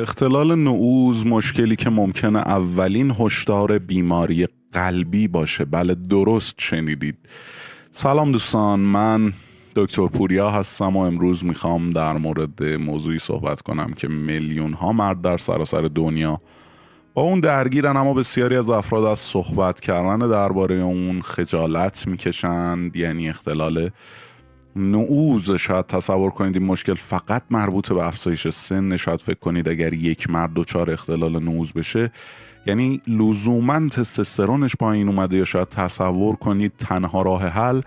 اختلال نعوذ مشکلی که ممکنه اولین هشدار بیماری قلبی باشه. بله، درست شنیدید. سلام دوستان، من دکتر پوریا هستم و امروز میخوام در مورد موضوعی صحبت کنم که میلیون ها مرد در سراسر دنیا با اون درگیرن، اما بسیاری از افراد از صحبت کردن درباره اون خجالت میکشند. یعنی اختلال نعوذ. شاید تصور کنید این مشکل فقط مربوط به افزایش سن. شاید فکر کنید اگر یک مرد دچار اختلال نعوذ بشه یعنی لزوماً تستوسترونش پایین اومده، یا شاید تصور کنید تنها راه حل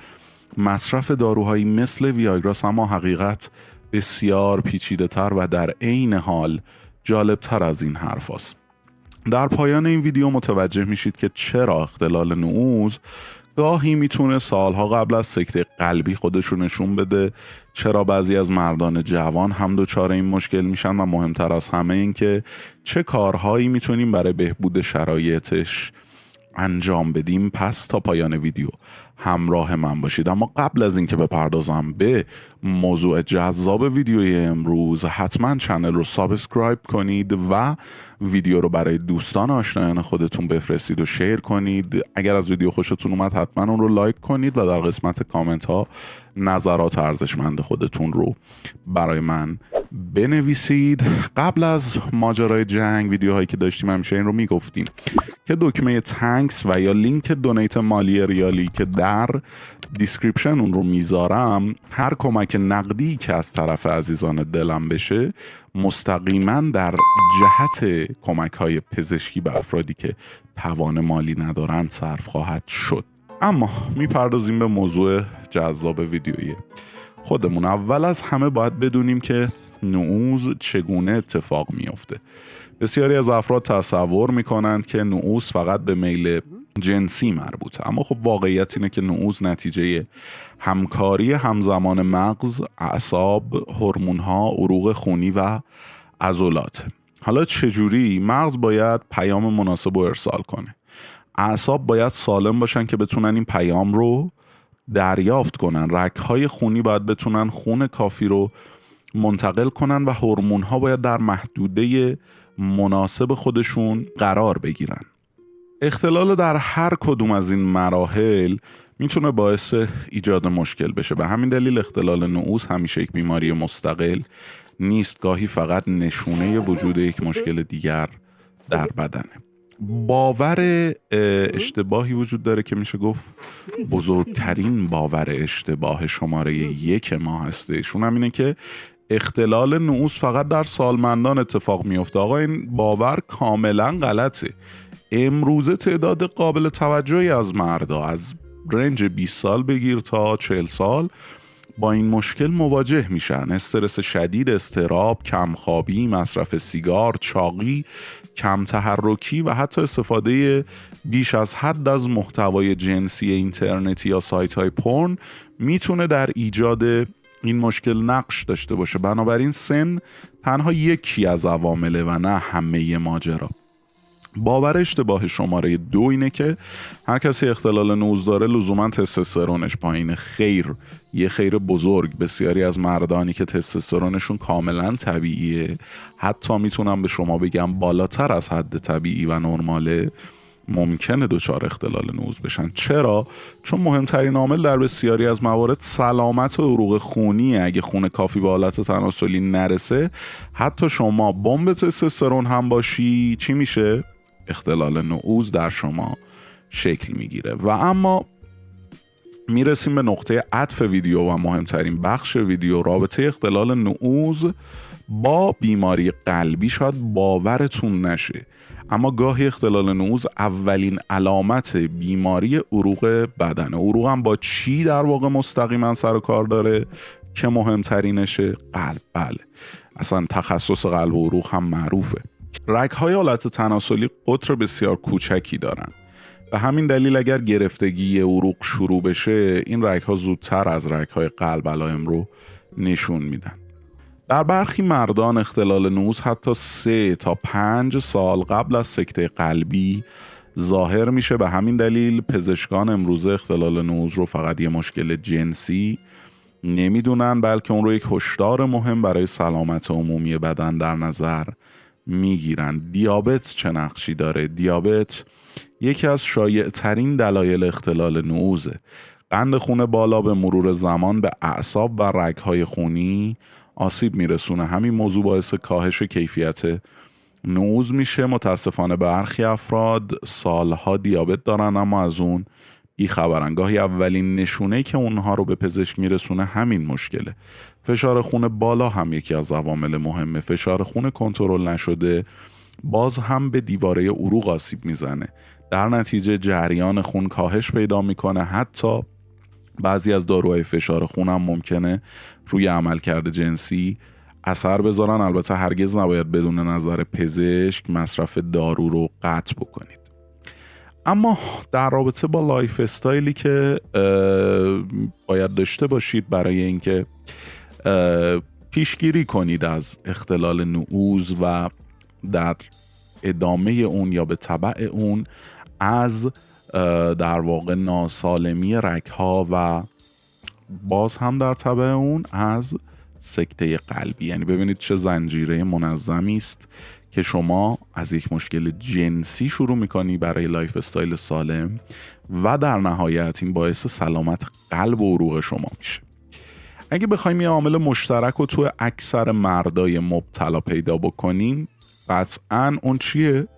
مصرف داروهایی مثل ویاگراس. اما حقیقت بسیار پیچیده تر و در عین حال جالب تر از این حرف هست. در پایان این ویدیو متوجه میشید که چرا اختلال نعوذ گاهی میتونه سالها قبل از سکته قلبی خودشو نشون بده، چرا بعضی از مردان جوان هم دچار این مشکل میشن، و مهمتر از همه این که چه کارهایی میتونیم برای بهبود شرایطش انجام بدیم. پس تا پایان ویدیو همراه من باشید. اما قبل از اینکه بپردازم به موضوع جذاب ویدیوی امروز، حتما چنل رو سابسکرایب کنید و ویدیو رو برای دوستان آشنایان خودتون بفرستید و شیر کنید. اگر از ویدیو خوشتون اومد حتما اون رو لایک کنید و در قسمت کامنت ها نظرات ارزشمند خودتون رو برای من بنویسید. قبل از ماجرای جنگ، ویدیوهایی که داشتیم همیشه این رو میگفتیم که دکمه تانکس و یا لینک دونیت مالی ریالی که در دیسکریپشن اون رو میذارم، هر کمک نقدی که از طرف عزیزان دلم بشه مستقیما در جهت کمک های پزشکی به افرادی که توان مالی ندارن صرف خواهد شد. اما میپردازیم به موضوع جذاب ویدیویی خودمون. اول از همه باید بدونیم که نعوذ چگونه اتفاق میفته. بسیاری از افراد تصور میکنند که نعوذ فقط به میل جنسی مربوطه، اما خب واقعیت اینه که نعوذ نتیجه همکاری همزمان مغز، اعصاب، هورمون‌ها، عروق خونی و عضلات. حالا چجوری؟ مغز باید پیام مناسب رو ارسال کنه، اعصاب باید سالم باشن که بتونن این پیام رو دریافت کنن، رگ‌های خونی باید بتونن خون کافی رو منتقل کنن و هورمون‌ها باید در محدوده مناسب خودشون قرار بگیرن. اختلال در هر کدوم از این مراحل میتونه باعث ایجاد مشکل بشه. به همین دلیل اختلال نعوذ همیشه یک بیماری مستقل نیست، گاهی فقط نشونه وجود یک مشکل دیگر در بدنه. باور اشتباهی وجود داره که میشه گفت بزرگترین باور اشتباه شماره 1 ما هستش. اون هم اینه که اختلال نعوذ فقط در سالمندان اتفاق میفته. آقا این باور کاملا غلطه. امروزه تعداد قابل توجهی از مردا از رنج 20 سال بگیر تا 40 سال با این مشکل مواجه میشن. استرس شدید، اضطراب، کمخوابی، مصرف سیگار، چاقی، کم تحرکی و حتی استفاده بیش از حد از محتوای جنسی اینترنتی یا سایت های پورن میتونه در ایجاد این مشکل نقش داشته باشه. بنابراین سن تنها یکی از عوامله و نه همه ماجرا. باور اشتباه شماره 2 اینه که هر کسی اختلال نعوذ داره لزوما تستوسترونش پایینه. خیر، یه خیر بزرگ. بسیاری از مردانی که تستوسترونشون کاملا طبیعیه، حتی میتونم به شما بگم بالاتر از حد طبیعی و نرماله، ممکنه دچار اختلال نعوذ بشن. چرا؟ چون مهمترین عامل در بسیاری از موارد سلامت و عروق خونیه. اگه خون کافی به حالت تناسلی نرسه، حتی شما بمب تستوسترون هم باشی، چی میشه؟ اختلال نعوذ در شما شکل میگیره. و اما میرسیم به نقطه عطف ویدیو و مهمترین بخش ویدیو، رابطه اختلال نعوذ با بیماری قلبی. شاید باورتون نشه، اما گاهی اختلال نعوذ اولین علامت بیماری عروق بدنه. عروق هم با چی در واقع مستقیما سر و کار داره که مهمترینشه؟ قلب. بله، اصلا تخصص قلب و عروق هم معروفه. رگ‌های حالت تناسلی قطر بسیار کوچکی دارن. به همین دلیل اگر گرفتگی عروق شروع بشه، این رگ‌ها زودتر از رگ‌های قلب علائم رو نشون میدن. در برخی مردان اختلال نعوذ حتی 3 تا 5 سال قبل از سکته قلبی ظاهر میشه. به همین دلیل پزشکان امروزه اختلال نعوذ رو فقط یه مشکل جنسی نمیدونن، بلکه اون رو یک هشدار مهم برای سلامت عمومی بدن در نظر میگیرن. دیابت چه نقشی داره؟ دیابت یکی از شایع ترین دلایل اختلال نعوزه. قند خون بالا به مرور زمان به اعصاب و رگ‌های خونی آسیب میرسونه. همین موضوع باعث کاهش کیفیت نعوز میشه. متاسفانه برخی افراد سالها دیابت دارن اما از اون بیخبرن. گاهی اولین نشونه که اونها رو به پزشک میرسونه همین مشکله. فشار خون بالا هم یکی از عوامل مهمه. فشار خون کنترل نشده باز هم به دیواره عروق آسیب میزنه. در نتیجه جریان خون کاهش پیدا میکنه. حتی بعضی از داروهای فشار خون هم ممکنه روی عملکرد جنسی اثر بذارن. البته هرگز نباید بدون نظر پزشک مصرف دارو رو قطع بکنید. اما در رابطه با لایف استایلی که باید داشته باشید برای اینکه پیشگیری کنید از اختلال نعوز و در ادامه اون یا به تبع اون از در واقع ناسالمی رگ‌ها و باز هم در تبع اون از سکته قلبی. یعنی ببینید چه زنجیره منظمی است که شما از یک مشکل جنسی شروع میکنی برای لایف استایل سالم و در نهایت این باعث سلامت قلب و عروق شما میشه. اگه بخوایم یه عامل مشترک رو تو اکثر مردای مبتلا پیدا بکنیم، قطعاً اون چیه؟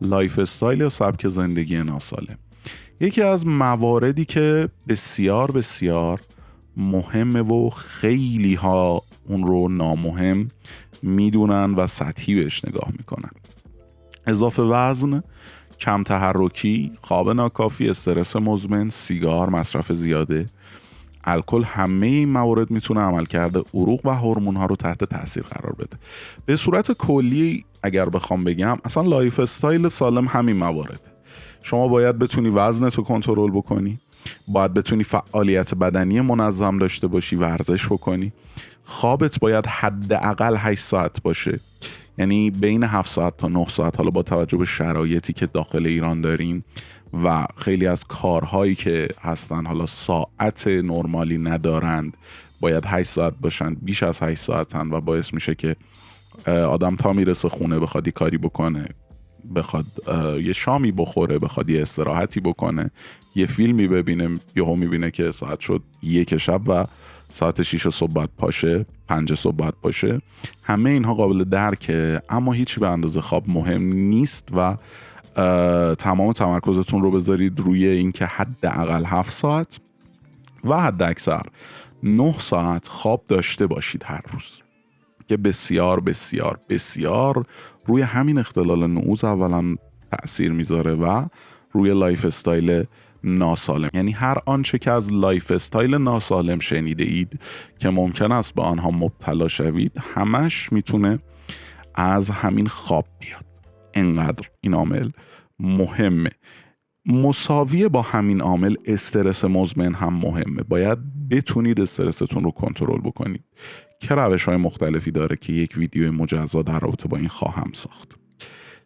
لایف استایل یا سبک زندگی ناسالم. یکی از مواردی که بسیار بسیار مهمه و خیلی ها اون رو نامهم میدونن و سطحی بهش نگاه میکنن: اضافه وزن، کم تحرکی، خواب ناکافی، استرس مزمن، سیگار، مصرف زیاده، الکل. همه این موارد میتونه عملکرد عروق و هورمون ها رو تحت تاثیر قرار بده. به صورت کلی اگر بخوام بگم اصلا لایف استایل سالم همین موارد. شما باید بتونی وزنت رو کنترل بکنی، باید بتونی فعالیت بدنی منظم داشته باشی، ورزش بکنی، خوابت باید حداقل 8 ساعت باشه، یعنی بین 7 ساعت تا 9 ساعت. حالا با توجه به شرایطی که داخل ایران داریم و خیلی از کارهایی که هستن حالا ساعت نرمالی ندارند، باید 8 ساعت باشن، بیش از 8 ساعتن و باعث میشه که آدم تا میرسه خونه بخواد کاری بکنه، بخواد یه شامی بخوره، بخواد یه استراحتی بکنه، یه فیلمی ببینه، یهو میبینه که ساعت شد 1 شب و ساعت 6 صبح باید پاشه، 5 صبح باید پاشه. همه اینها قابل درکه، اما هیچی به اندازه خواب مهم نیست و تمام تمرکزتون رو بذارید روی اینکه حداقل 7 ساعت و حد اکثر 9 ساعت خواب داشته باشید هر روز، که بسیار بسیار بسیار روی همین اختلال نعوز اولا تأثیر میذاره و روی لایف استایل ناسالم. یعنی هر آنچه که از لایف استایل ناسالم شنیده اید که ممکن است به آنها مبتلا شوید، همش میتونه از همین خواب بیاد. انقدر این عامل مهمه. مساویه با همین عامل استرس مزمن هم مهمه. باید بتونید استرستون رو کنترل بکنید که روش‌های مختلفی داره که یک ویدیو مجزا در رابطه با این خواهم ساخت.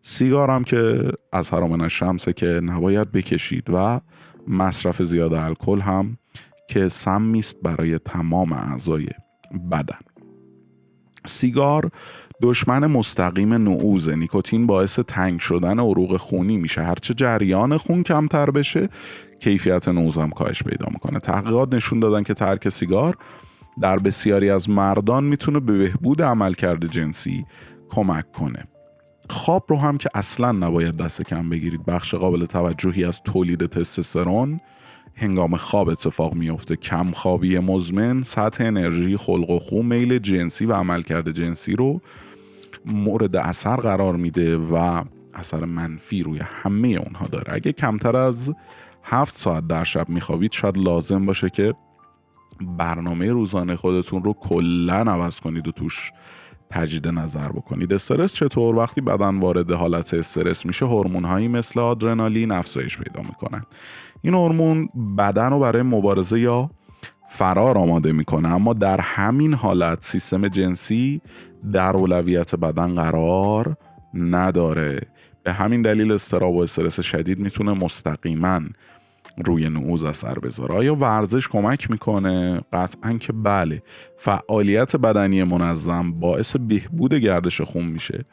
سیگار هم که از حرام الشمسه که نباید بکشید و مصرف زیاد الکل هم که سمی است برای تمام اعضای بدن. سیگار دشمن مستقیم نعوز. نیکوتین باعث تنگ شدن عروق خونی میشه. هرچه جریان خون کمتر بشه، کیفیت نعوز هم کاهش پیدا میکنه. تحقیقات نشون دادن که ترک سیگار در بسیاری از مردان میتونه به بهبود عملکرد جنسی کمک کنه. خواب رو هم که اصلا نباید دست کم بگیرید. بخش قابل توجهی از تولید تستوسترون هنگام خواب اتفاق میفته. کم خوابی مزمن سطح انرژی، خلق و خو، میل جنسی و عملکرد جنسی رو مورد اثر قرار میده و اثر منفی روی همه اونها داره. اگه کمتر از 7 ساعت در شب میخوابید، شاید لازم باشه که برنامه روزانه خودتون رو کلاً عوض کنید و توش تجدید نظر بکنید. استرس چطور؟ وقتی بدن وارد حالت استرس میشه، هورمون‌هایی مثل آدرنالین افزایش پیدا میکنن. این هورمون بدن رو برای مبارزه یا فرار آماده میکنه، اما در همین حالت سیستم جنسی در اولویت بدن قرار نداره. به همین دلیل اضطراب و استرس شدید میتونه مستقیما روی نعوز اثر بذاره. آیا ورزش کمک میکنه؟ قطعا که بله. فعالیت بدنی منظم باعث بهبود گردش خون میشه،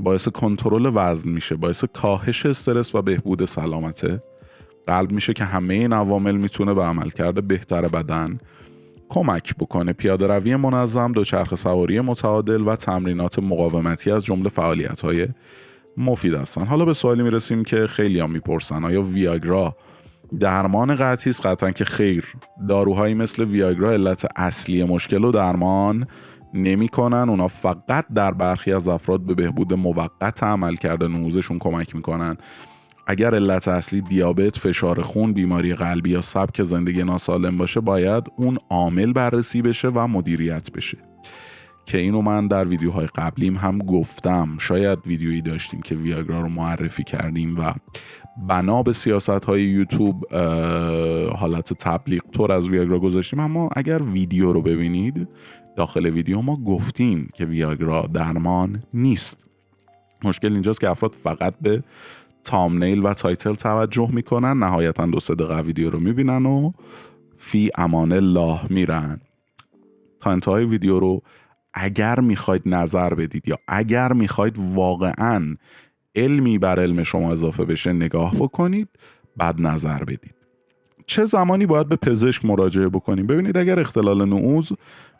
باعث کنترل وزن میشه، باعث کاهش استرس و بهبود سلامت قلب میشه که همه این عوامل میتونه به عملکرد بهتر بدن کمک بکنه. پیاده روی منظم، دوچرخه سواری متعادل و تمرینات مقاومتی از جمله فعالیت‌های مفید هستن. حالا به سوالی میرسیم که خیلی هم میپرسن آیا ویاگرا درمان قطعی است؟ قطعا که خیر. داروهایی مثل ویاگرا علت اصلی مشکل رو درمان نمی کنن. اونا فقط در برخی از افراد به بهبود موقت عملکرد نعوزشون کمک میکنن. اگر علت اصلی دیابت، فشار خون، بیماری قلبی یا سبک زندگی ناسالم باشه، باید اون عامل بررسی بشه و مدیریت بشه که اینو من در ویدیوهای قبلیم هم گفتم. شاید ویدیویی داشتیم که ویاگرا رو معرفی کردیم و بنا به سیاست‌های یوتیوب حالت تبلیغ طور از ویاگرا گذاشتیم، اما اگر ویدیو رو ببینید داخل ویدیو ما گفتیم که ویاگرا درمان نیست. مشکل اینجاست که افراد فقط به تامنیل و تایتل توجه میکنن، نهایتاً 2-3 دقیقه ویدیو رو میبینن و فی امان الله میرن. تا انتهای ویدیو رو اگر میخواید نظر بدید یا اگر میخواید واقعاً علمی بر علم شما اضافه بشه نگاه بکنید، بعد نظر بدید. چه زمانی باید به پزشک مراجعه بکنیم؟ ببینید، اگر اختلال نعوز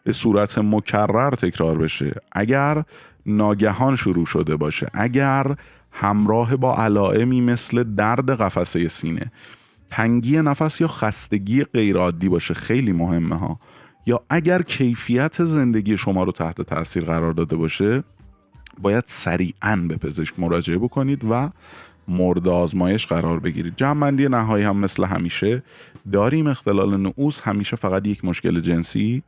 به صورت مکرر تکرار بشه، اگر ناگهان شروع شده باشه، اگر همراه با علائمی مثل درد قفسه سینه، تنگی نفس یا خستگی غیرعادی باشه، خیلی مهمه ها، یا اگر کیفیت زندگی شما رو تحت تاثیر قرار داده باشه، باید سریعاً به پزشک مراجعه بکنید و مورد آزمایش قرار بگیرید. جمع‌بندی نهایی هم مثل همیشه داریم، اختلال نعوز همیشه فقط یک مشکل جنسی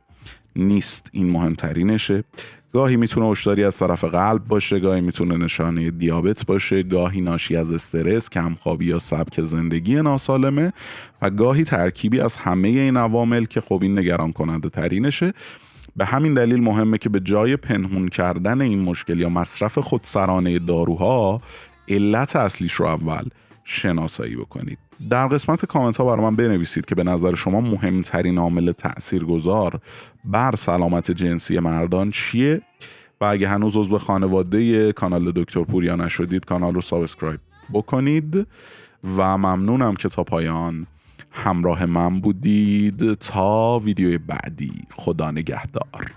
نیست، این مهمترینشه. گاهی میتونه هشداری از طرف قلب باشه، گاهی میتونه نشانه دیابت باشه، گاهی ناشی از استرس، کمخوابی یا سبک زندگی ناسالمه و گاهی ترکیبی از همه این عوامل که خب این نگران کننده ترینشه. به همین دلیل مهمه که به جای پنهون کردن این مشکل یا مصرف خودسرانه داروها، علت اصلیش رو اول شناسایی بکنید. در قسمت کامنت ها برای من بنویسید که به نظر شما مهمترین عامل تاثیرگذار بر سلامت جنسی مردان چیه و اگه هنوز عضو خانواده کانال دکتر پوریا نشدید کانال رو سابسکرایب بکنید و ممنونم که تا پایان همراه من بودید. تا ویدیوی بعدی، خدا نگهدار.